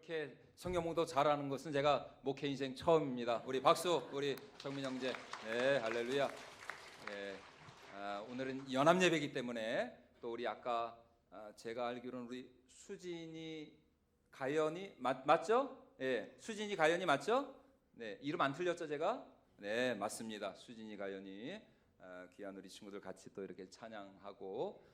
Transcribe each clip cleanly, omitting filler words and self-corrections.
이렇게 성경 봉독 잘하는 것은 제가 목회 인생 처음입니다. 우리 박수, 우리 정민 형제. 네, 할렐루야. 네, 오늘은 연합 예배이기 때문에 또 우리 아까 제가 알기로는 우리 수진이 가연이 맞죠? 네, 수진이 가연이 맞죠? 네, 이름 안 틀렸죠 제가? 네, 맞습니다. 수진이 가연이 귀한 우리 친구들 같이 또 이렇게 찬양하고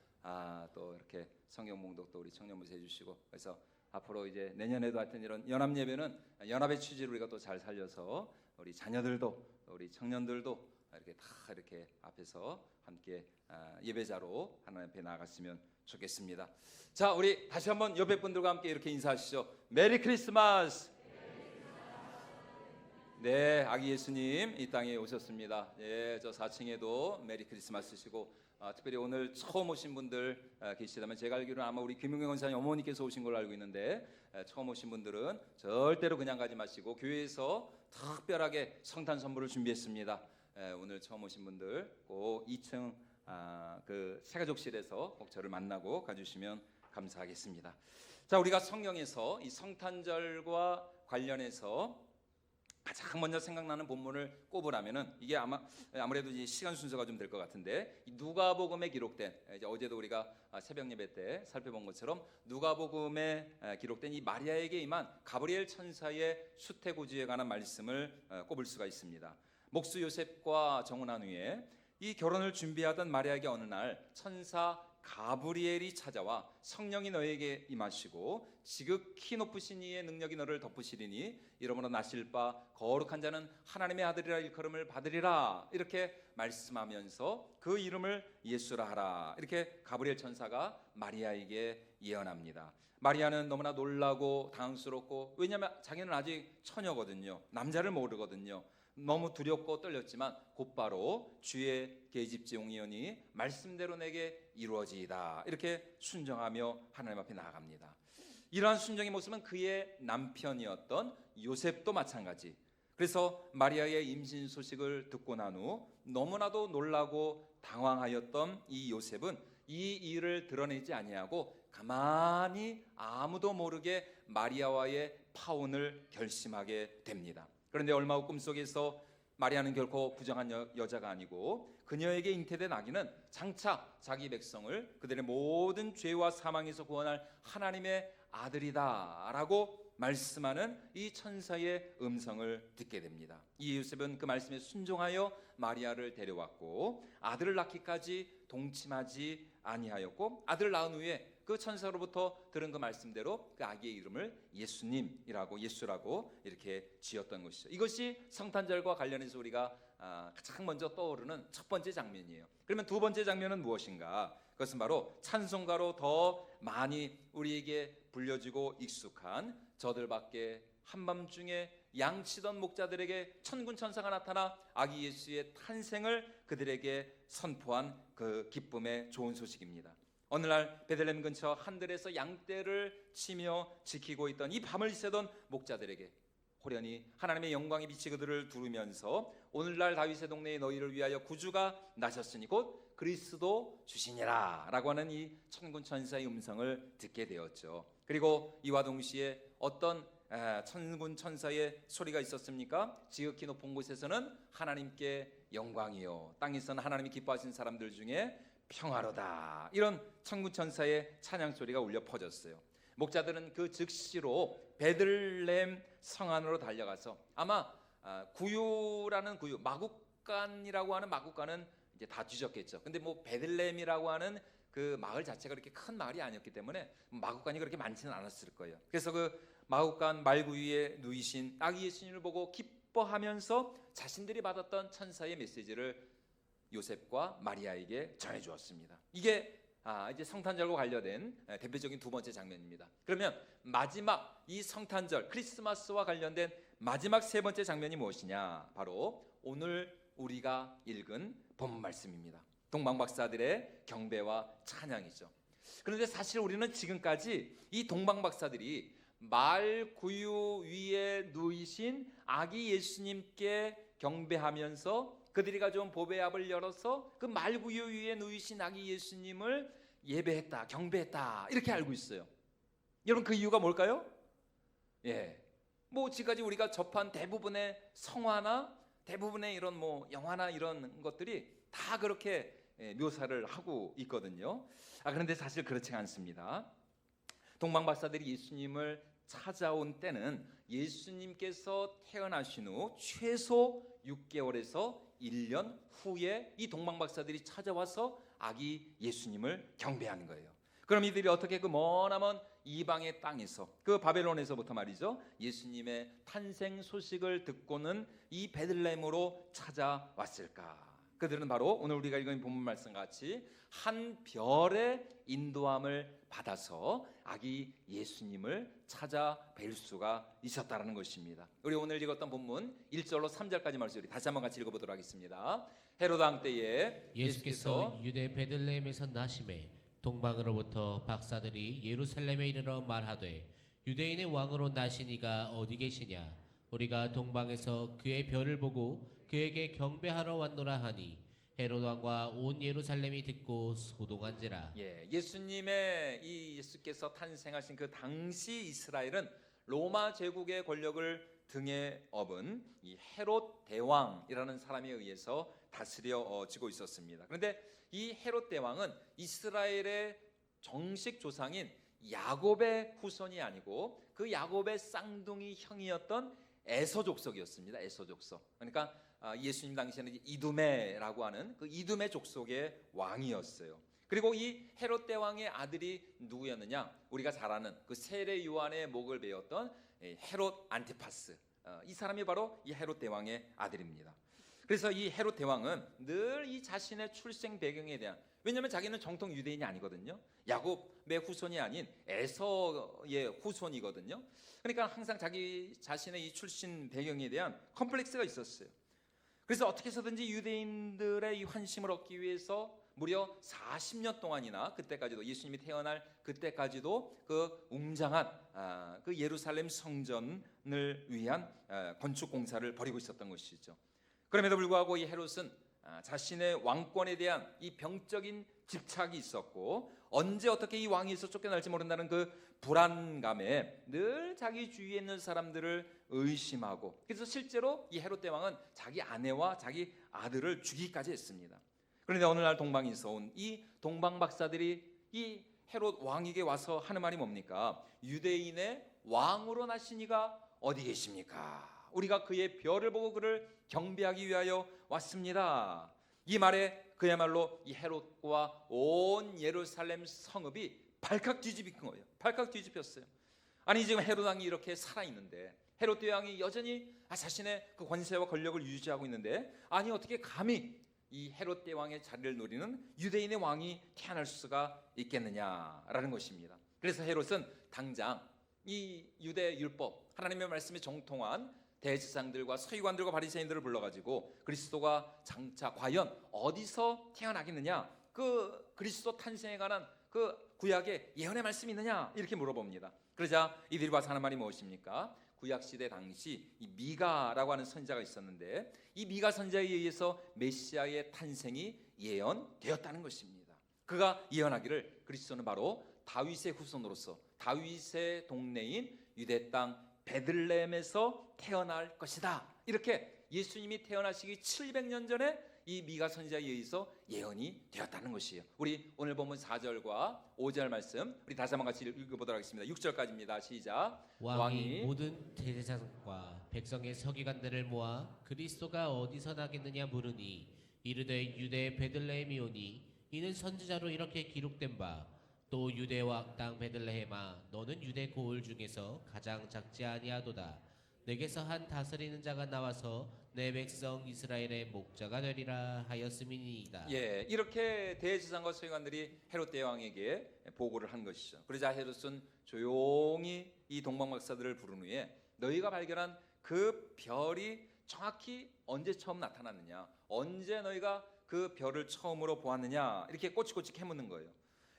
또 이렇게 성경 봉독도 우리 청년부에서 해주시고, 그래서 앞으로 이제 내년에도 하여튼 이런 연합 예배는 연합의 취지를 우리가 또 잘 살려서 우리 자녀들도 우리 청년들도 이렇게 다 이렇게 앞에서 함께 예배자로 하나님 앞에 나아갔으면 좋겠습니다. 자, 우리 다시 한번 옆에 분들과 함께 이렇게 인사하시죠. 메리 크리스마스. 네, 아기 예수님 이 땅에 오셨습니다. 예, 저 4층에도 메리 크리스마스시고, 특별히 오늘 처음 오신 분들 계시다면, 제가 알기로는 아마 우리 김용경 원사님 어머니께서 오신 걸로 알고 있는데, 처음 오신 분들은 절대로 그냥 가지 마시고 교회에서 특별하게 성탄 선물을 준비했습니다. 오늘 처음 오신 분들 꼭 2층 그 새가족실에서 꼭 저를 만나고 가주시면 감사하겠습니다. 자, 우리가 성경에서 이 성탄절과 관련해서 가장 먼저 생각나는 본문을 꼽으라면은 이게 아무래도 이제 시간 순서가 좀 될 것 같은데, 누가복음에 기록된, 이제 어제도 우리가 새벽 예배 때 살펴본 것처럼 누가복음에 기록된 이 마리아에게 임한 가브리엘 천사의 수태고지에 관한 말씀을 꼽을 수가 있습니다. 목수 요셉과 정혼한 후에 이 결혼을 준비하던 마리아에게 어느 날 천사 가브리엘이 찾아와, 성령이 너에게 임하시고 지극히 높으신 이의 능력이 너를 덮으시리니 이러므로 나실 바 거룩한 자는 하나님의 아들이라 일컬음을 받으리라, 이렇게 말씀하면서 그 이름을 예수라 하라, 이렇게 가브리엘 천사가 마리아에게 예언합니다. 마리아는 너무나 놀라고 당황스럽고, 왜냐하면 자기는 아직 처녀거든요. 남자를 모르거든요. 너무 두렵고 떨렸지만 곧바로 주의 계집종이오니 말씀대로 내게 이루어지이다, 이렇게 순정하며 하나님 앞에 나아갑니다. 이러한 순정의 모습은 그의 남편이었던 요셉도 마찬가지. 그래서 마리아의 임신 소식을 듣고 난 후 너무나도 놀라고 당황하였던 이 요셉은 이 일을 드러내지 아니하고 가만히 아무도 모르게 마리아와의 파혼을 결심하게 됩니다. 그런데 얼마 후 꿈속에서 마리아는 결코 부정한 여자가 아니고 그녀에게 잉태된 아기는 장차 자기 백성을 그들의 모든 죄와 사망에서 구원할 하나님의 아들이다 라고 말씀하는 이 천사의 음성을 듣게 됩니다. 이 요셉은 그 말씀에 순종하여 마리아를 데려왔고 아들을 낳기까지 동침하지 아니하였고, 아들을 낳은 후에 그 천사로부터 들은 그 말씀대로 그 아기의 이름을 예수라고 이렇게 지었던 것이죠. 이것이 성탄절과 관련해서 우리가 가장 먼저 떠오르는 첫 번째 장면이에요. 그러면 두 번째 장면은 무엇인가? 그것은 바로 찬송가로 더 많이 우리에게 불려지고 익숙한 저들밖에 한밤중에 양치던 목자들에게 천군 천사가 나타나 아기 예수의 탄생을 그들에게 선포한 그 기쁨의 좋은 소식입니다. 어느 날 베들레헴 근처 한들에서 양떼를 치며 지키고 있던 이 밤을 새던 목자들에게 호련히 하나님의 영광의 빛이 그들을 두르면서 오늘날 다윗의 동네에 너희를 위하여 구주가 나셨으니 곧 그리스도 주시니라 라고 하는 이 천군 천사의 음성을 듣게 되었죠. 그리고 이와 동시에 어떤 천군 천사의 소리가 있었습니까? 지극히 높은 곳에서는 하나님께 영광이요, 땅에서는 하나님이 기뻐하신 사람들 중에 평화로다, 이런 천군 천사의 찬양 소리가 울려 퍼졌어요. 목자들은 그 즉시로 베들레헴 성 안으로 달려가서 아마 구유라는 구유, 마국간이라고 하는 마국간은 이제 다 뒤졌겠죠. 근데 뭐 베들레헴이라고 하는 그 마을 자체가 그렇게 큰 마을이 아니었기 때문에 마국간이 그렇게 많지는 않았을 거예요. 그래서 그 마국간 말구 위에 누이신 아기 예수님을 보고 기뻐하면서 자신들이 받았던 천사의 메시지를 요셉과 마리아에게 전해 주었습니다. 이게 이제 성탄절과 관련된 대표적인 두 번째 장면입니다. 그러면 마지막 이 성탄절 크리스마스와 관련된 마지막 세 번째 장면이 무엇이냐? 바로 오늘 우리가 읽은 본문 말씀입니다. 동방박사들의 경배와 찬양이죠. 그런데 사실 우리는 지금까지 이 동방박사들이 말 구유 위에 누이신 아기 예수님께 경배하면서 그들이 가져온 보배의 합을 열어서 그 말구유 위에 누이신 아기 예수님을 예배했다, 경배했다, 이렇게 알고 있어요. 여러분, 그 이유가 뭘까요? 예, 뭐 지금까지 우리가 접한 대부분의 성화나 대부분의 이런 뭐 영화나 이런 것들이 다 그렇게 묘사를 하고 있거든요. 그런데 사실 그렇지 않습니다. 동방박사들이 예수님을 찾아온 때는 예수님께서 태어나신 후 최소 6개월에서 1년 후에 이 동방박사들이 찾아와서 아기 예수님을 경배하는 거예요. 그럼 이들이 어떻게 그 머나먼 이방의 땅에서, 그 바벨론에서부터 말이죠, 예수님의 탄생 소식을 듣고는 이 베들레헴으로 찾아왔을까? 그들은 바로 오늘 우리가 읽은 본문 말씀 같이 한 별의 인도함을 받아서 아기 예수님을 찾아 뵐 수가 있었다는 것입니다. 우리 오늘 읽었던 본문 1절로 3절까지 말씀 우리 다시 한번 같이 읽어보도록 하겠습니다. 헤로드 왕 때에 예수께서 유대 베들레헴에서 나심에 동방으로부터 박사들이 예루살렘에 이르러 말하되 유대인의 왕으로 나신 이가 어디 계시냐? 우리가 동방에서 그의 별을 보고 그에게 경배하러 왔노라 하니 헤롯 왕과 온 예루살렘이 듣고 소동한지라. 예수님의 이 예수께서 탄생하신 그 당시 이스라엘은 로마 제국의 권력을 등에 업은 이 헤롯 대왕이라는 사람에 의해서 다스려지고 있었습니다. 그런데 이 헤롯 대왕은 이스라엘의 정식 조상인 야곱의 후손이 아니고 그 야곱의 쌍둥이 형이었던 에서 족속이었습니다. 에서 족속. 그러니까 예수님 당시에는 이두메라고 하는 그 이두메 족속의 왕이었어요. 그리고 이 헤롯 대왕의 아들이 누구였느냐? 우리가 잘 아는 그 세례 요한의 목을 베었던 헤롯 안티파스. 이 사람이 바로 이 헤롯 대왕의 아들입니다. 그래서 이 헤롯 대왕은 늘 이 자신의 출생 배경에 대한, 왜냐하면 자기는 정통 유대인이 아니거든요. 야곱의 후손이 아닌 에서의 후손이거든요. 그러니까 항상 자기 자신의 이 출신 배경에 대한 컴플렉스가 있었어요. 그래서 어떻게 해서든지 유대인들의 이 환심을 얻기 위해서 무려 40년 동안이나 그때까지도 예수님이 태어날 그때까지도 그 웅장한 그 예루살렘 성전을 위한 건축 공사를 벌이고 있었던 것이죠. 그럼에도 불구하고 이 헤롯은 자신의 왕권에 대한 이 병적인 집착이 있었고 언제 어떻게 이 왕위에서 쫓겨날지 모른다는 그 불안감에 늘 자기 주위에 있는 사람들을 의심하고, 그래서 실제로 이 헤롯 대왕은 자기 아내와 자기 아들을 죽이기까지 했습니다. 그런데 어느 날 동방에서 온 이 동방 박사들이 이 헤롯 왕에게 와서 하는 말이 뭡니까? 유대인의 왕으로 나신 이가 어디 계십니까? 우리가 그의 별을 보고 그를 경배하기 위하여 왔습니다. 이 말에 그야말로 이 헤롯과 온 예루살렘 성읍이 발칵 뒤집힌 거예요. 발칵 뒤집혔어요. 아니 지금 헤롯 왕이 이렇게 살아있는데, 헤롯 대왕이 여전히 자신의 그 권세와 권력을 유지하고 있는데, 아니 어떻게 감히 이 헤롯 대왕의 자리를 노리는 유대인의 왕이 태어날 수가 있겠느냐라는 것입니다. 그래서 헤롯은 당장 이 유대 율법, 하나님의 말씀에 정통한 대제사장들과 서기관들과 바리새인들을 불러가지고 그리스도가 장차 과연 어디서 태어나겠느냐, 그 그리스도 탄생에 관한 그 구약의 예언의 말씀이 있느냐 이렇게 물어봅니다. 그러자 이들이 와서 하는 말이 무엇입니까? 구약시대 당시 이 미가라고 하는 선지자가 있었는데 이 미가 선지자에 의해서 메시아의 탄생이 예언되었다는 것입니다. 그가 예언하기를 그리스도는 바로 다윗의 후손으로서 다윗의 동네인 유대 땅 베들레헴에서 태어날 것이다. 이렇게 예수님이 태어나시기 700년 전에 이 미가 선지자에 의해서 예언이 되었다는 것이에요. 우리 오늘 본문 4절과 5절 말씀 우리 다시 한번 같이 읽어보도록 하겠습니다. 6절까지입니다. 시작. 왕이 모든 대제사장과 백성의 서기관들을 모아 그리스도가 어디서 나겠느냐 물으니 이르되 유대 베들레헴이오니 이는 선지자로 이렇게 기록된 바 또 유대와 땅 베들레헴아 너는 유대 고을 중에서 가장 작지 아니하도다. 내게서 한 다스리는 자가 나와서 내 백성 이스라엘의 목자가 되리라 하였음이니이다. 이렇게 대제사장과 서기관들이 헤롯 대왕에게 보고를 한 것이죠. 그러자 헤롯은 조용히 이 동방박사들을 부른 후에 너희가 발견한 그 별이 정확히 언제 처음 나타났느냐, 언제 너희가 그 별을 처음으로 보았느냐 이렇게 꼬치꼬치 캐묻는 거예요.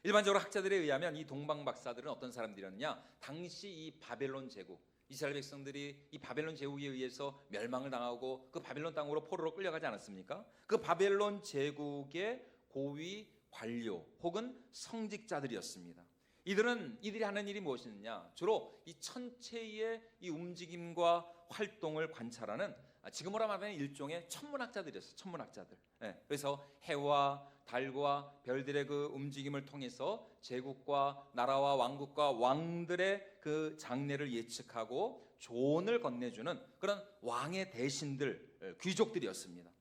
일반적으로 학자들에 의하면 이 동방박사들은 어떤 사람들이었느냐, 당시 이 바벨론 제국, 이스라엘 백성들이 이 바벨론 제국에 의해서 멸망을 당하고 그 바벨론 땅으로 포로로 끌려가지 않았습니까? 그 바벨론 제국의 고위 관료 혹은 성직자들이었습니다. 이들이 하는 일이 무엇이냐? 주로 이 천체의 이 움직임과 활동을 관찰하는 지금으로 말하면 일종의 천문학자들이었어요. 천문학자들. 예, 그래서 해와 달과 별들의 그 움직임을 통해서 제국과 나라와 왕국과 왕들의 그 장래를 예측하고 조언을 건네주는 그런 왕의 대신들, 귀족들이었습니다.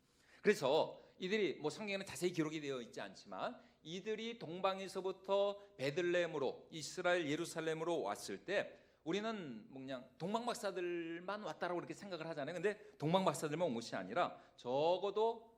그래서 이들이 뭐 성경에는 자세히 기록이 되어 있지 않지만 이들이 동방에서부터 베들레헴으로 이스라엘 예루살렘으로 왔을 때 우리는 뭐 그냥 동방박사들만 왔다라고 그렇게 생각을 하잖아요. 근데 동방박사들만 온 것이 아니라 적어도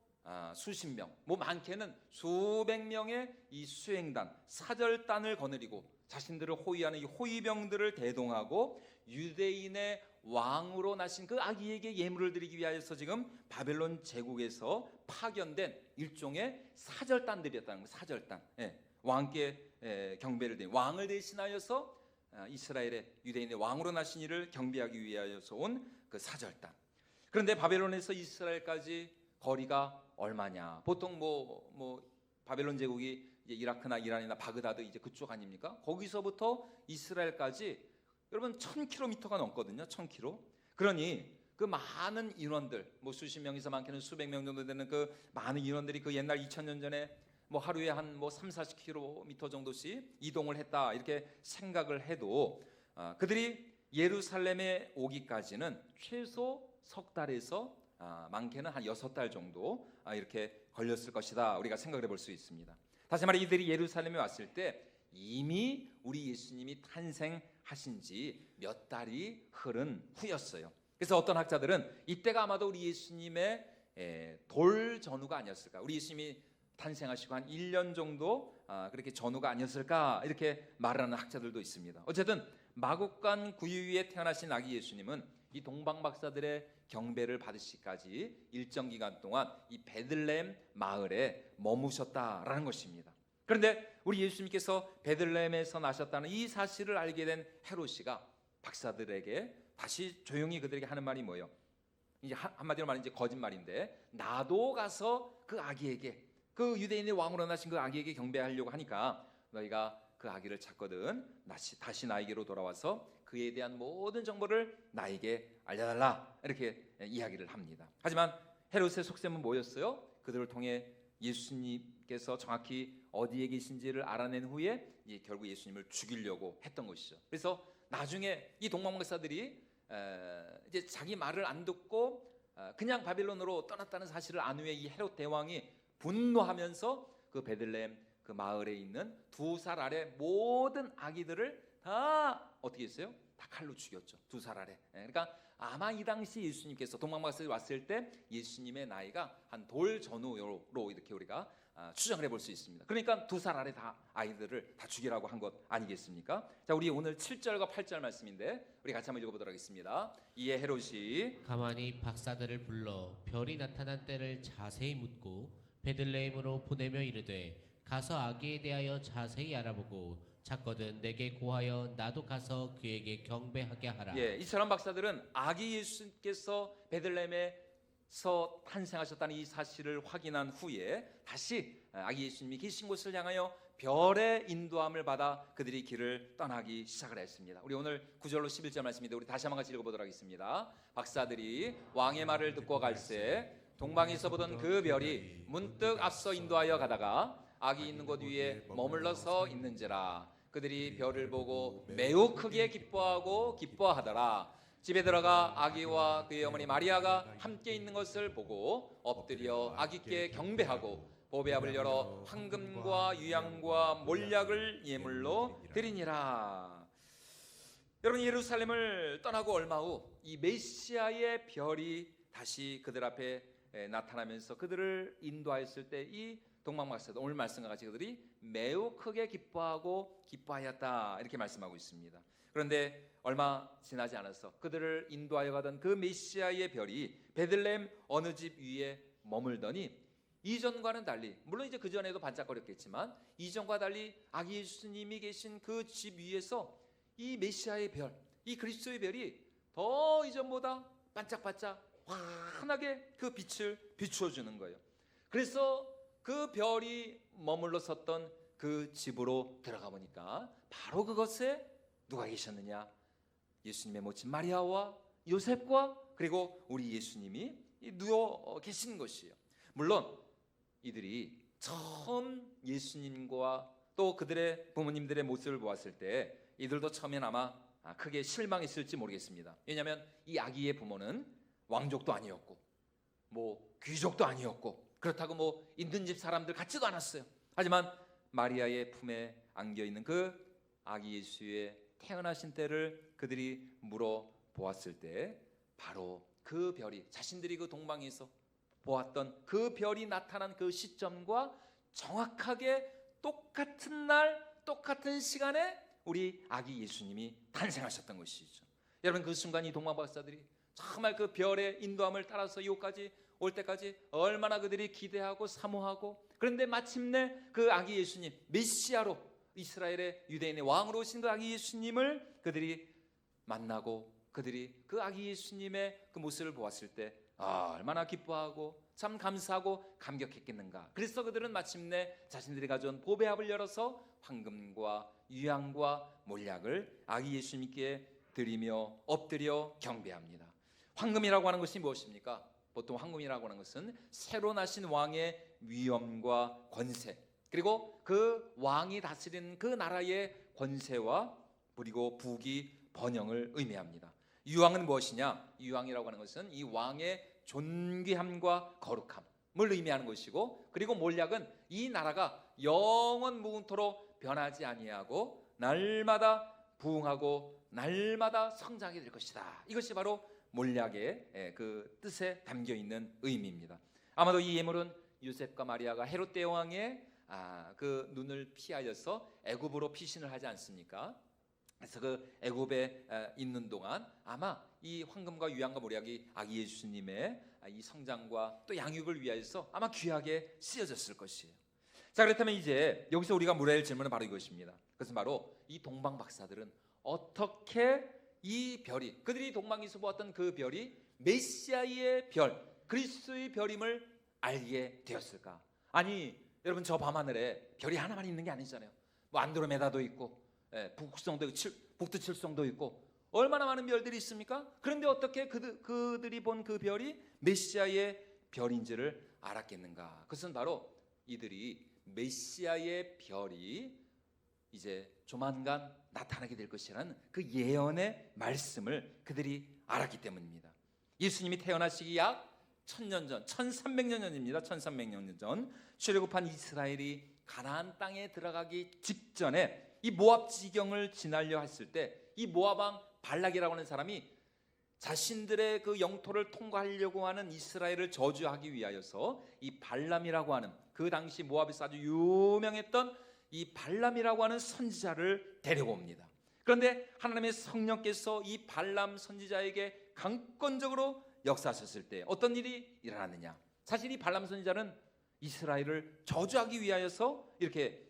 수십 명, 뭐 많게는 수백 명의 이 수행단, 사절단을 거느리고 자신들을 호위하는 이 호위병들을 대동하고 유대인의 왕으로 나신 그 아기에게 예물을 드리기 위하여서 지금 바벨론 제국에서 파견된 일종의 사절단들이었다는 거예요. 사절단. 예, 왕께 경배를 드린 왕을 대신하여서 이스라엘의 유대인의 왕으로 나신 이를 경배하기 위하여서 온 그 사절단. 그런데 바벨론에서 이스라엘까지 거리가 얼마냐? 보통 뭐 바벨론 제국이 이제 이라크나 이란이나 바그다드 이제 그쪽 아닙니까? 거기서부터 이스라엘까지 여러분 1000km가 넘거든요. 1000km. 그러니 그 많은 인원들, 뭐 수십 명에서 많게는 수백 명 정도 되는 그 많은 인원들이 그 옛날 2000년 전에 뭐 하루에 한 뭐 30-40km 정도씩 이동을 했다 이렇게 생각을 해도 그들이 예루살렘에 오기까지는 최소 석 달에서 많게는 한 6달 정도 이렇게 걸렸을 것이다 우리가 생각을 해볼 수 있습니다. 다시 말해 이들이 예루살렘에 왔을 때 이미 우리 예수님이 탄생하신 지 몇 달이 흐른 후였어요. 그래서 어떤 학자들은 이때가 아마도 우리 예수님의 돌 전후가 아니었을까, 우리 예수님이 탄생하시고 한 1년 정도 그렇게 전후가 아니었을까 이렇게 말하는 학자들도 있습니다. 어쨌든 마국간 구유에 태어나신 아기 예수님은 이 동방박사들의 경배를 받으시기까지 일정 기간 동안 이 베들레헴 마을에 머무셨다라는 것입니다. 그런데 우리 예수님께서 베들레헴에서 나셨다는 이 사실을 알게 된 헤롯이가 박사들에게 다시 조용히 그들에게 하는 말이 뭐예요? 이제 한마디로 말하면 이제 거짓말인데, 나도 가서 그 아기에게, 그 유대인의 왕으로 나신 그 아기에게 경배하려고 하니까 너희가 그 아기를 찾거든 다시 나에게로 돌아와서 그에 대한 모든 정보를 나에게 알려달라 이렇게 이야기를 합니다. 하지만 헤롯의 속셈은 뭐였어요? 그들을 통해 예수님께서 정확히 어디에 계신지를 알아낸 후에 결국 예수님을 죽이려고 했던 것이죠. 그래서 나중에 이 동방박사들이 이제 자기 말을 안 듣고 그냥 바빌론으로 떠났다는 사실을 안 후에 이 헤롯 대왕이 분노하면서 그 베들레헴 그 마을에 있는 2살 아래 모든 아기들을 다 어떻게 했어요? 다 칼로 죽였죠. 2살 아래. 그러니까 아마 이 당시 예수님께서 동방박사들이 왔을 때 예수님의 나이가 한 돌 전후로 이렇게 우리가 추정을 해볼 수 있습니다. 그러니까 2살 아래 다 아이들을 다 죽이라고 한 것 아니겠습니까? 자, 우리 오늘 7절과 8절 말씀인데 우리 같이 한번 읽어보도록 하겠습니다. 이에 헤롯이 가만히 박사들을 불러 별이 나타난 때를 자세히 묻고 베들레헴으로 보내며 이르되 가서 아기에 대하여 자세히 알아보고 찾거든 내게 고하여 나도 가서 그에게 경배하게 하라. 이처럼 박사들은 아기 예수님께서 베들레헴에서 탄생하셨다는 이 사실을 확인한 후에 다시 아기 예수님이 계신 곳을 향하여 별의 인도함을 받아 그들이 길을 떠나기 시작을 했습니다. 우리 오늘 9절로 11절 말씀인데 우리 다시 한번 같이 읽어보도록 하겠습니다. 박사들이 왕의 말을 듣고 갈새 동방에서 보던 그 별이 문득 앞서 인도하여 가다가 아기 있는 곳 위에 머물러서 있는지라. 그들이 별을 보고 매우 크게 기뻐하고 기뻐하더라. 집에 들어가 아기와 그의 어머니 마리아가 함께 있는 것을 보고 엎드려 아기께 경배하고 보배압을 열어 황금과 유향과 몰약을 예물로 드리니라. 여러분, 예루살렘을 떠나고 얼마 후 이 메시아의 별이 다시 그들 앞에 나타나면서 그들을 인도하였을 때 이 동방박사들, 오늘 말씀과 같이 그들이 매우 크게 기뻐하고 기뻐하였다 이렇게 말씀하고 있습니다. 그런데 얼마 지나지 않아서 그들을 인도하여 가던 그 메시아의 별이 베들레헴 어느 집 위에 머물더니 이전과는 달리, 물론 이제 그 전에도 반짝거렸겠지만 이전과 달리 아기 예수님이 계신 그 집 위에서 이 메시아의 별, 이 그리스도의 별이 더 이전보다 반짝반짝 환하게 그 빛을 비추어 주는 거예요. 그래서 그 별이 머물러 섰던 그 집으로 들어가 보니까 바로 그것에 누가 계셨느냐? 예수님의 모친 마리아와 요셉과 그리고 우리 예수님이 누워 계신 것이에요. 물론 이들이 처음 예수님과 또 그들의 부모님들의 모습을 보았을 때 이들도 처음엔 아마 크게 실망했을지 모르겠습니다. 왜냐하면 이 아기의 부모는 왕족도 아니었고 뭐 귀족도 아니었고 그렇다고 뭐 있는 집 사람들 같지도 않았어요. 하지만 마리아의 품에 안겨 있는 그 아기 예수의 태어나신 때를 그들이 물어보았을 때 바로 그 별이 자신들이 그 동방에서 보았던 그 별이 나타난 그 시점과 정확하게 똑같은 날 똑같은 시간에 우리 아기 예수님이 탄생하셨던 것이죠. 여러분 그 순간 이 동방 박사들이 정말 그 별의 인도함을 따라서 이곳까지 올 때까지 얼마나 그들이 기대하고 사모하고 그런데 마침내 그 아기 예수님 메시아로 이스라엘의 유대인의 왕으로 오신 그 아기 예수님을 그들이 만나고 그들이 그 아기 예수님의 그 모습을 보았을 때 얼마나 기뻐하고 참 감사하고 감격했겠는가. 그래서 그들은 마침내 자신들이 가져온 보배합을 열어서 황금과 유향과 몰약을 아기 예수님께 드리며 엎드려 경배합니다. 황금이라고 하는 것이 무엇입니까? 보통 황금이라고 하는 것은 새로 나신 왕의 위엄과 권세 그리고 그 왕이 다스리는 그 나라의 권세와 그리고 부귀 번영을 의미합니다. 유황은 무엇이냐? 유황이라고 하는 것은 이 왕의 존귀함과 거룩함을 의미하는 것이고 그리고 몰약은 이 나라가 영원 무궁토록 변하지 아니하고 날마다 부흥하고 날마다 성장하게 될 것이다. 이것이 바로 몰약의 그 뜻에 담겨 있는 의미입니다. 아마도 이 예물은 요셉과 마리아가 헤롯 대왕의 그 눈을 피하여서 애굽으로 피신을 하지 않습니까? 그래서 그 애굽에 있는 동안 아마 이 황금과 유향과 몰약이 아기 예수님의 이 성장과 또 양육을 위하여서 아마 귀하게 쓰여졌을 것이에요. 자, 그렇다면 이제 여기서 우리가 물어야 할 질문은 바로 이것입니다. 그것은 바로 이 동방 박사들은 어떻게 이 별이 그들이 동방에서 보았던 그 별이 메시아의 별, 그리스도의 별임을 알게 되었을까? 아니 여러분 저 밤하늘에 별이 하나만 있는 게 아니잖아요. 뭐 안드로메다도 있고 북극성도 있고 북두칠성도 있고 얼마나 많은 별들이 있습니까? 그런데 어떻게 그들이 본 그 별이 메시아의 별인지를 알았겠는가? 그것은 바로 이들이 메시아의 별이 이제 조만간 나타나게 될 것이라는 그 예언의 말씀을 그들이 알았기 때문입니다. 예수님이 태어나시기 약 1000년 전, 1300년 전입니다. 1300년 전 출애굽한 이스라엘이 가나안 땅에 들어가기 직전에 이 모압 지경을 지나려 했을 때 이 모압 왕 발락이라고 하는 사람이 자신들의 그 영토를 통과하려고 하는 이스라엘을 저주하기 위하여서 이 발람이라고 하는 그 당시 모압에서 아주 유명했던 이 발람이라고 하는 선지자를 데려옵니다. 그런데 하나님의 성령께서 이 발람 선지자에게 강권적으로 역사하셨을 때 어떤 일이 일어났느냐? 사실 이 발람 선지자는 이스라엘을 저주하기 위하여서 이렇게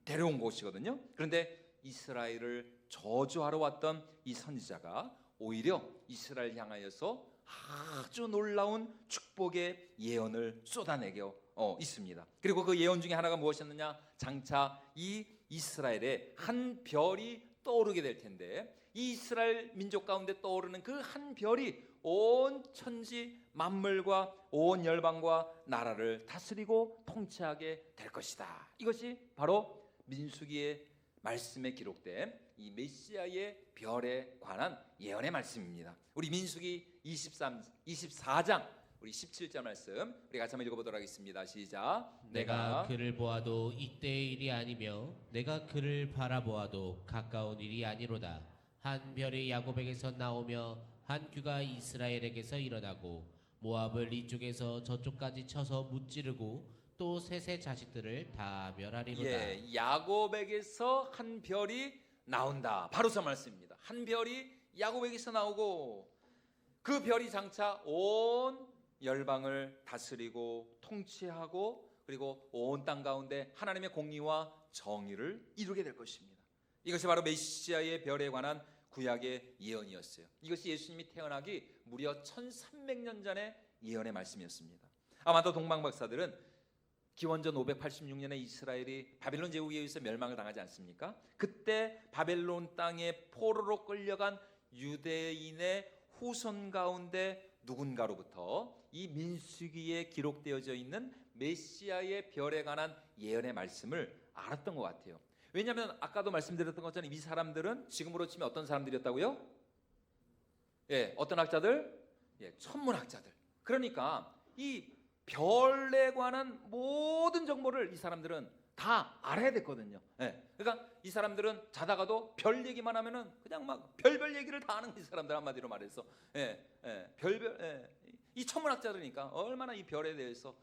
데려온 것이거든요. 그런데 이스라엘을 저주하러 왔던 이 선지자가 오히려 이스라엘 향하여서 아주 놀라운 축복의 예언을 쏟아내고 있습니다. 그리고 그 예언 중에 하나가 무엇이었느냐? 장차 이 이스라엘에 한 별이 떠오르게 될 텐데 이 이스라엘 민족 가운데 떠오르는 그 한 별이 온 천지 만물과 온 열방과 나라를 다스리고 통치하게 될 것이다. 이것이 바로 민수기의 말씀에 기록된 이 메시아의 별에 관한 예언의 말씀입니다. 우리 민수기 24장 우리 17절 말씀 우리 같이 한번 읽어보도록 하겠습니다. 시작. 내가 그를 보아도 이때의 일이 아니며 내가 그를 바라보아도 가까운 일이 아니로다. 한 별이 야곱에게서 나오며 한 귀가 이스라엘에게서 일어나고 모압을 이쪽에서 저쪽까지 쳐서 무찌르고 또 셋의 자식들을 다 멸하리로다. 야곱에게서 한 별이 나온다. 바로 저 말씀입니다. 한 별이 야곱에게서 나오고 그 별이 장차 온 열방을 다스리고 통치하고 그리고 온 땅 가운데 하나님의 공의와 정의를 이루게 될 것입니다. 이것이 바로 메시아의 별에 관한 구약의 예언이었어요. 이것이 예수님이 태어나기 무려 1300년 전의 예언의 말씀이었습니다. 아마도 동방 박사들은 기원전 586년에 이스라엘이 바벨론 제국에 의해서 멸망을 당하지 않습니까? 그때 바벨론 땅에 포로로 끌려간 유대인의 후손 가운데 누군가로부터 이 민수기에 기록되어져 있는 메시아의 별에 관한 예언의 말씀을 알았던 것 같아요. 왜냐하면 아까도 말씀드렸던 것처럼 이 사람들은 지금으로 치면 어떤 사람들이었다고요? 예, 어떤 학자들? 예, 천문학자들. 그러니까 이 별에 관한 모든 정보를 이 사람들은 다 알아야 됐거든요. 예, 그러니까 이 사람들은 자다가도 별 얘기만 하면은 그냥 막 별별 얘기를 다 하는 이 사람들, 한마디로 말해서 이 천문학자들이니까 얼마나 이 별에 대해서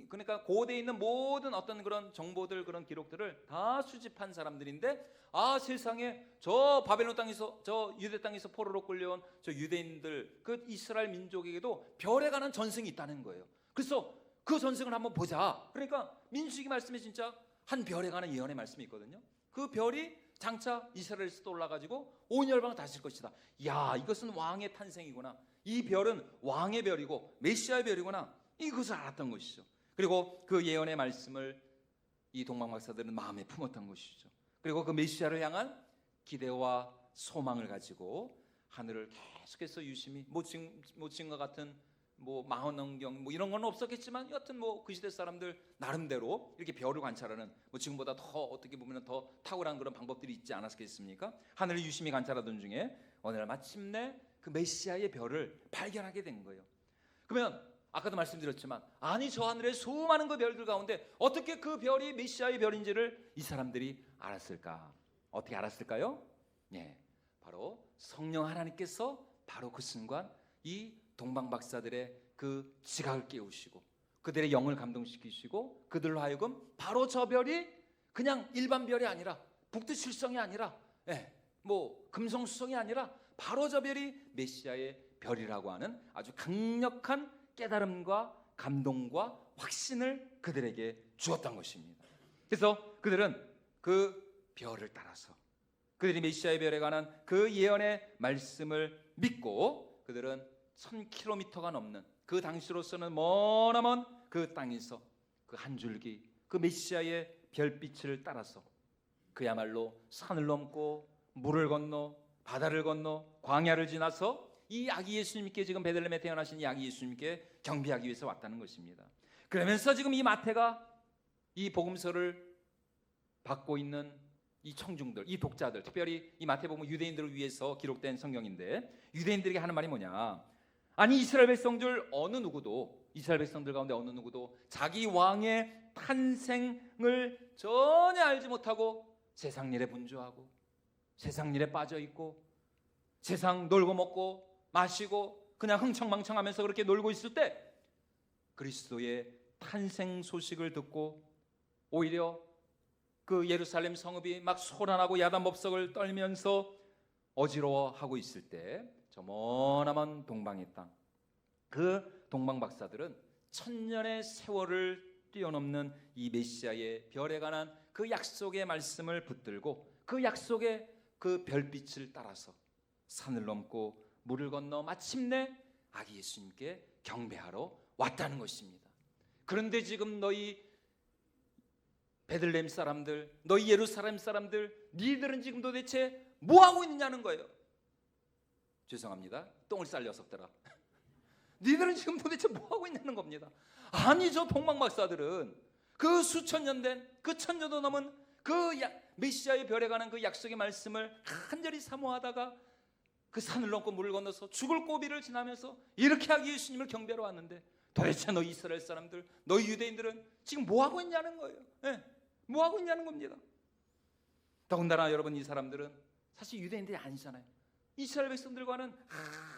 그러니까 고대에 있는 모든 어떤 그런 정보들, 그런 기록들을 다 수집한 사람들인데, 세상에 저 바벨론 땅에서, 저 유대 땅에서 포로로 끌려온 저 유대인들, 그 이스라엘 민족에게도 별에 관한 전승이 있다는 거예요. 그래서 그 전승을 한번 보자. 그러니까 민수기 말씀에 진짜 한 별에 관한 예언의 말씀이 있거든요. 그 별이 장차 이스라엘에서 떠올라가지고 온 열방을 다스릴 것이다. 야, 이것은 왕의 탄생이구나. 이 별은 왕의 별이고 메시아의 별이구나. 이것을 알았던 것이죠. 그리고 그 예언의 말씀을 이 동방박사들은 마음에 품었던 것이죠. 그리고 그 메시아를 향한 기대와 소망을 가지고 하늘을 계속해서 유심히 지금과 같은 망원경경 이런 건 없었겠지만 여하튼 그 시대 사람들 나름대로 이렇게 별을 관찰하는 지금보다 더 어떻게 보면 더 탁월한 그런 방법들이 있지 않았겠습니까? 하늘을 유심히 관찰하던 중에 어느 날 마침내 그 메시아의 별을 발견하게 된 거예요. 그러면 아까도 말씀드렸지만, 아니 저 하늘의 수많은 그 별들 가운데 어떻게 그 별이 메시아의 별인지를 이 사람들이 알았을까? 어떻게 알았을까요? 예, 바로 성령 하나님께서 바로 그 순간 이 동방박사들의 그 지각을 깨우시고 그들의 영을 감동시키시고 그들로 하여금 바로 저 별이 그냥 일반 별이 아니라 북두칠성이 아니라 금성수성이 아니라 바로 저 별이 메시아의 별이라고 하는 아주 강력한 깨달음과 감동과 확신을 그들에게 주었던 것입니다. 그래서 그들은 그 별을 따라서 그들이 메시아의 별에 관한 그 예언의 말씀을 믿고 그들은 1000km가 넘는 그 당시로서는 머나먼 그 땅에서 그 한 줄기 그 메시아의 별빛을 따라서 그야말로 산을 넘고 물을 건너 바다를 건너 광야를 지나서 이 아기 예수님께, 지금 베들레헴에 태어나신 이 아기 예수님께 경배하기 위해서 왔다는 것입니다. 그러면서 지금 이 마태가 이 복음서를 받고 있는 이 청중들, 이 독자들, 특별히 이 마태복음 유대인들을 위해서 기록된 성경인데, 유대인들에게 하는 말이 뭐냐? 아니 이스라엘 백성들 이스라엘 백성들 가운데 어느 누구도 자기 왕의 탄생을 전혀 알지 못하고 세상 일에 분주하고 세상 일에 빠져 있고 세상 놀고 먹고 마시고 그냥 흥청망청하면서 그렇게 놀고 있을 때 그리스도의 탄생 소식을 듣고 오히려 그 예루살렘 성읍이 막 소란하고 야단법석을 떨면서 어지러워하고 있을 때 저 머나먼 동방의 땅, 그 동방박사들은 천년의 세월을 뛰어넘는 이 메시아의 별에 관한 그 약속의 말씀을 붙들고 그 약속의 그 별빛을 따라서 산을 넘고 물을 건너 마침내 아기 예수님께 경배하러 왔다는 것입니다. 그런데 지금 너희 베들레헴 사람들, 너희 예루살렘 사람들, 니들은 지금 도대체 뭐 하고 있느냐는 거예요. 죄송합니다. 똥을 쌀 녀석들아. 니들은 지금 도대체 뭐 하고 있냐는 겁니다. 아니 저 동방박사들은 그 수천 년 된, 그 1000년도 넘은 그 메시아의 별에 관한 그 약속의 말씀을 간절히 사모하다가 그 산을 넘고 물을 건너서 죽을 고비를 지나면서 이렇게 아기 예수님을 경배하러 왔는데 도대체 너희 이스라엘 사람들, 너희 유대인들은 지금 뭐 하고 있냐는 거예요. 뭐 하고 있냐는 겁니다. 더군다나 여러분, 이 사람들은 사실 유대인들이 아니잖아요. 이스라엘 백성들과는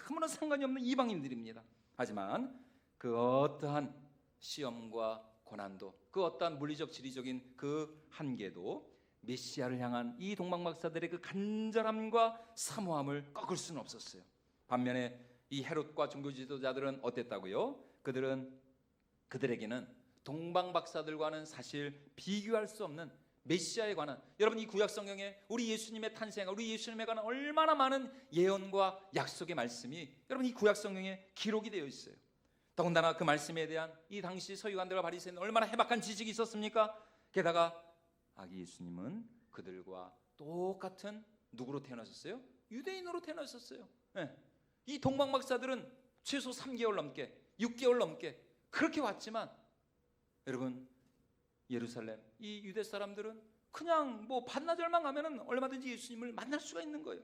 아무런 상관이 없는 이방인들입니다. 하지만 그 어떠한 시험과 고난도, 그 어떠한 물리적 지리적인 그 한계도 메시아를 향한 이 동방박사들의 그 간절함과 사모함을 꺾을 수는 없었어요. 반면에 이 헤롯과 종교 지도자들은 어땠다고요? 그들에게는 동방박사들과는 사실 비교할 수 없는 메시아에 관한, 여러분 이 구약 성경에 우리 예수님의 탄생, 우리 예수님에 관한 얼마나 많은 예언과 약속의 말씀이 여러분 이 구약 성경에 기록이 되어 있어요. 더군다나 그 말씀에 대한 이 당시 서기관들과 바리새인들 얼마나 해박한 지식이 있었습니까? 게다가 아기 예수님은 그들과 똑같은 누구로 태어나셨어요? 유대인으로 태어나셨어요. 예. 이 동방박사들은 최소 3개월 넘게 6개월 넘게 그렇게 왔지만 여러분 예루살렘 이 유대 사람들은 그냥 뭐 반나절만 가면은 얼마든지 예수님을 만날 수가 있는 거예요.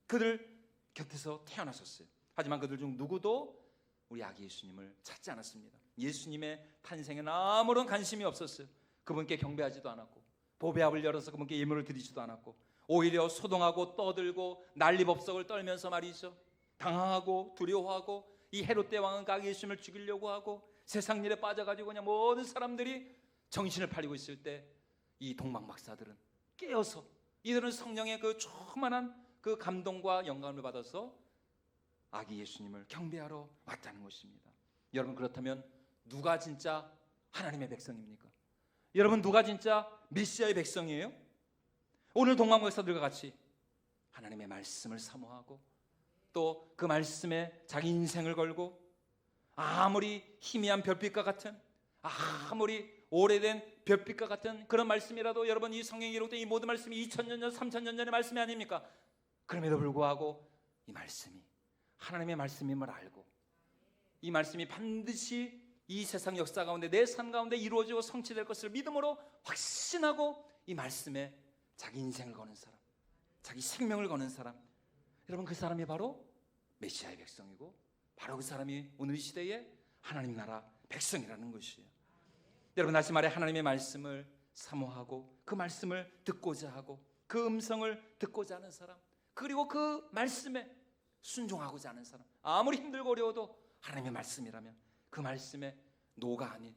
그들 곁에서 태어나셨어요. 하지만 그들 중 누구도 우리 아기 예수님을 찾지 않았습니다. 예수님의 탄생에는 아무런 관심이 없었어요. 그분께 경배하지도 않았고 보배합을 열어서 그분께 예물을 드리지도 않았고 오히려 소동하고 떠들고 난리법석을 떨면서 말이죠. 당황하고 두려워하고 이 헤롯 대왕은 아기 예수님을 죽이려고 하고 세상 일에 빠져가지고 그냥 모든 사람들이 정신을 팔리고 있을 때 이 동방박사들은 깨어서 이들은 성령의 그 충만한 그 감동과 영감을 받아서 아기 예수님을 경배하러 왔다는 것입니다. 여러분 그렇다면 누가 진짜 하나님의 백성입니까? 여러분 누가 진짜 메시아의 백성이에요? 오늘 동방박사들과 같이 하나님의 말씀을 사모하고 또 그 말씀에 자기 인생을 걸고 아무리 희미한 별빛과 같은 아무리 오래된 별빛과 같은 그런 말씀이라도 여러분 이 성경에 기록된 이 모든 말씀이 2000년 전 3000년 전의 말씀이 아닙니까? 그럼에도 불구하고 이 말씀이 하나님의 말씀임을 알고 이 말씀이 반드시 이 세상 역사 가운데 내 삶 가운데 이루어지고 성취될 것을 믿음으로 확신하고 이 말씀에 자기 인생을 거는 사람, 자기 생명을 거는 사람, 여러분 그 사람이 바로 메시아의 백성이고 바로 그 사람이 오늘 이 시대의 하나님 나라 백성이라는 것이에요. 여러분 다시 말해 하나님의 말씀을 사모하고 그 말씀을 듣고자 하고 그 음성을 듣고자 하는 사람, 그리고 그 말씀에 순종하고자 하는 사람, 아무리 힘들고 어려워도 하나님의 말씀이라면 그 말씀에 노가 아닌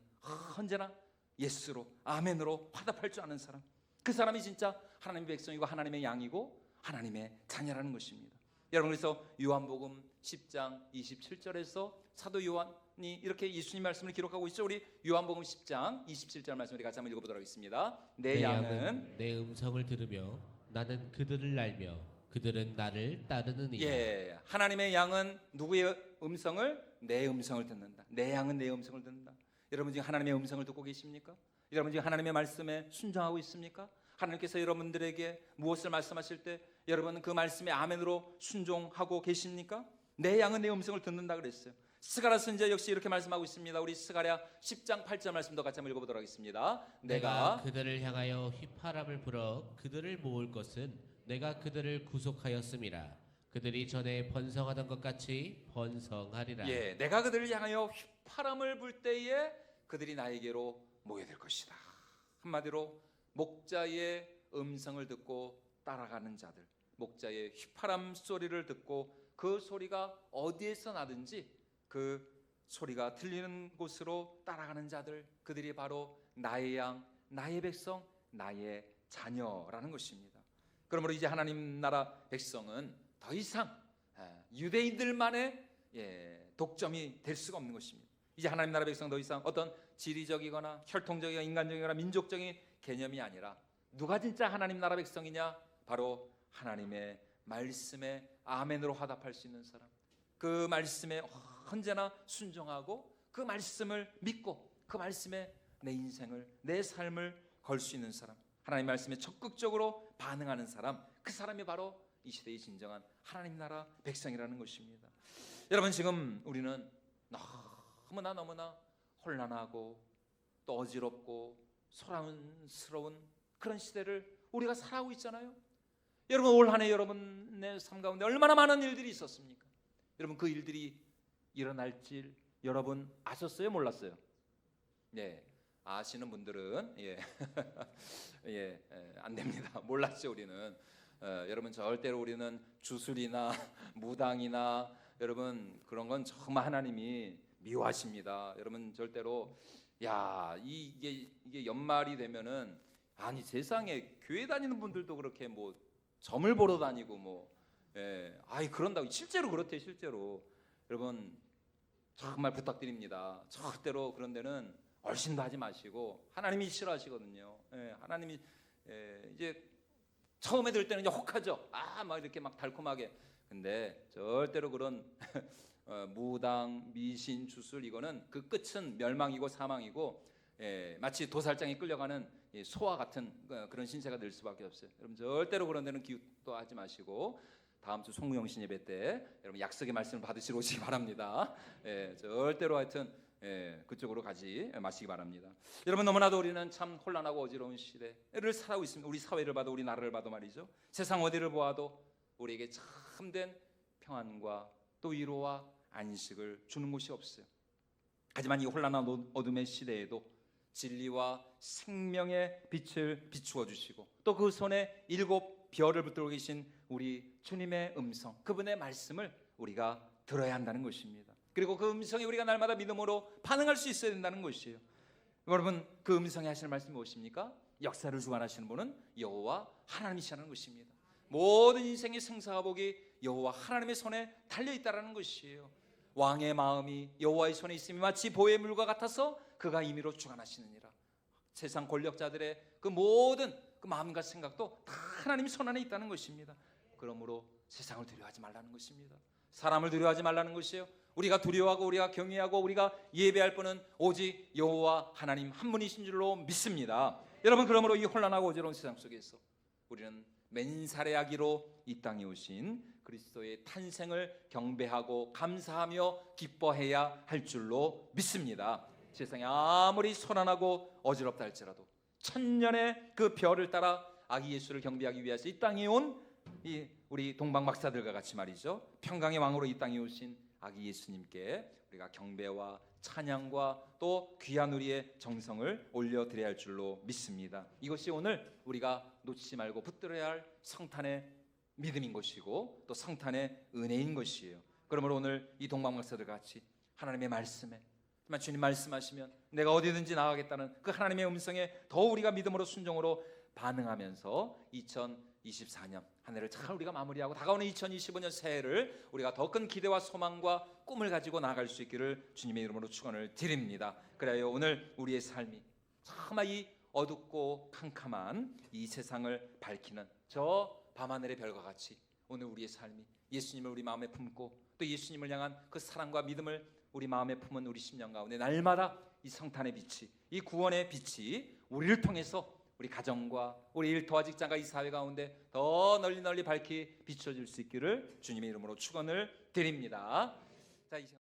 언제나 예스로 아멘으로 화답할 줄 아는 사람, 그 사람이 진짜 하나님의 백성이고 하나님의 양이고 하나님의 자녀라는 것입니다. 여러분 그래서 요한복음 10장 27절에서 사도 요한이 이렇게 예수님 말씀을 기록하고 있죠. 우리 요한복음 10장 27절 말씀 우리 같이 한번 읽어보도록 하겠습니다. 내 양은 내 음성을 들으며 나는 그들을 알며 그들은 나를 따르느니라. 예, 하나님의 양은 누구의 음성을? 내 음성을 듣는다. 내 양은 내 음성을 듣는다. 여러분 지금 하나님의 음성을 듣고 계십니까? 여러분 지금 하나님의 말씀에 순종하고 있습니까? 하나님께서 여러분들에게 무엇을 말씀하실 때 여러분은 그 말씀에 아멘으로 순종하고 계십니까? 내 양은 내 음성을 듣는다 그랬어요. 스가랴 선지자 역시 이렇게 말씀하고 있습니다. 우리 스가랴 10장 8절 말씀도 같이 한번 읽어보도록 하겠습니다. 내가 그들을 향하여 휘파람을 불어 그들을 모을 것은 내가 그들을 구속하였음이라. 그들이 전에 번성하던 것 같이 번성하리라. 예, 내가 그들을 향하여 휘파람을 불 때에 그들이 나에게로 모여들 것이다. 한마디로 목자의 음성을 듣고 따라가는 자들, 목자의 휘파람 소리를 듣고 그 소리가 어디에서 나든지 그 소리가 들리는 곳으로 따라가는 자들, 그들이 바로 나의 양, 나의 백성, 나의 자녀라는 것입니다. 그러므로 이제 하나님 나라 백성은 더 이상 유대인들만의 독점이 될 수가 없는 것입니다. 이제 하나님 나라 백성 더 이상 어떤 지리적이거나 혈통적이거나 인간적이거나 민족적인 개념이 아니라 누가 진짜 하나님 나라 백성이냐? 바로 하나님의 말씀에 아멘으로 화답할 수 있는 사람, 그 말씀에 언제나 순종하고 그 말씀을 믿고 그 말씀에 내 인생을 내 삶을 걸 수 있는 사람, 하나님 말씀에 적극적으로 반응하는 사람, 그 사람이 바로 이 시대의 진정한 하나님 나라 백성이라는 것입니다. 여러분 지금 우리는 너무나 혼란하고 또 어지럽고 소란스러운 그런 시대를 우리가 살아가고 있잖아요. 여러분 올 한 해 여러분의 삶 가운데 얼마나 많은 일들이 있었습니까? 여러분 그 일들이 일어날 줄 여러분 아셨어요? 몰랐어요? 네, 아시는 분들은 안 됩니다. 몰랐죠 우리는. 여러분 절대로 우리는 주술이나 무당이나 여러분 그런 건 정말 하나님이 미워하십니다. 여러분 절대로 이게 연말이 되면은 아니 세상에 교회 다니는 분들도 그렇게 뭐 점을 보러 다니고 그런다고 실제로 그렇대요. 실제로 여러분 정말 부탁드립니다. 절대로 그런 데는 얼씬도 하지 마시고 하나님이 싫어하시거든요. 하나님이 이제 처음에 들 때는 혹하죠. 막 이렇게 막 달콤하게. 근데 절대로 그런 무당, 미신, 주술 이거는 그 끝은 멸망이고 사망이고 마치 도살장에 끌려가는 소와 같은 그런 신세가 될 수밖에 없어요. 여러분 절대로 그런 데는 기웃도 하지 마시고 다음 주 송구영신 예배 때 여러분 약속의 말씀을 받으시러 오시기 바랍니다. 절대로 하여튼 그쪽으로 가지 마시기 바랍니다. 여러분 너무나도 우리는 참 혼란하고 어지러운 시대를 살아오고 있습니다. 우리 사회를 봐도 우리 나라를 봐도 말이죠. 세상 어디를 보아도 우리에게 참된 평안과 또 위로와 안식을 주는 곳이 없어요. 하지만 이 혼란한 어둠의 시대에도 진리와 생명의 빛을 비추어 주시고 또 그 손에 7 별을 붙들고 계신 우리 주님의 음성, 그분의 말씀을 우리가 들어야 한다는 것입니다. 그리고 그 음성에 우리가 날마다 믿음으로 반응할 수 있어야 된다는 것이에요. 여러분 그 음성에 하시는 말씀이 무엇입니까? 역사를 주관하시는 분은 여호와 하나님이시라는 것입니다. 모든 인생의 생사화복이 여호와 하나님의 손에 달려있다는 것이에요. 왕의 마음이 여호와의 손에 있음이 마치 보의 물과 같아서 그가 임의로 주관하시느니라. 세상 권력자들의 그 모든 그 마음과 생각도 다 하나님의 손 안에 있다는 것입니다. 그러므로 세상을 두려워하지 말라는 것입니다. 사람을 두려워하지 말라는 것이에요. 우리가 두려워하고 우리가 경외하고 우리가 예배할 분은 오직 여호와 하나님 한 분이신 줄로 믿습니다. 여러분 그러므로 이 혼란하고 어지러운 세상 속에서 우리는 맨살의 아기로 이 땅에 오신 그리스도의 탄생을 경배하고 감사하며 기뻐해야 할 줄로 믿습니다. 세상이 아무리 소란하고 어지럽다 할지라도 천년의 그 별을 따라 아기 예수를 경배하기 위해서 이 땅에 온 우리 동방 박사들과 같이 말이죠. 평강의 왕으로 이 땅에 오신 아기 예수님께 우리가 경배와 찬양과 또 귀한 우리의 정성을 올려드려야 할 줄로 믿습니다. 이것이 오늘 우리가 놓치지 말고 붙들어야 할 성탄의 믿음인 것이고 또 성탄의 은혜인 것이에요. 그러므로 오늘 이 동방 박사들과 같이 하나님의 말씀에 정말 주님 말씀하시면 내가 어디든지 나가겠다는 그 하나님의 음성에 더 우리가 믿음으로 순종으로 반응하면서 2024년 한 해를 잘 우리가 마무리하고 다가오는 2025년 새해를 우리가 더 큰 기대와 소망과 꿈을 가지고 나아갈 수 있기를 주님의 이름으로 축원을 드립니다. 그래요 오늘 우리의 삶이 차마 이 어둡고 캄캄한 이 세상을 밝히는 저 밤하늘의 별과 같이 오늘 우리의 삶이 예수님을 우리 마음에 품고 또 예수님을 향한 그 사랑과 믿음을 우리 마음에 품은 우리 심령 가운데 날마다 이 성탄의 빛이 이 구원의 빛이 우리를 통해서 우리 가정과 우리 일터와 직장과 이 사회 가운데 더 널리 밝히 비춰질 수 있기를 주님의 이름으로 축원을 드립니다. 자,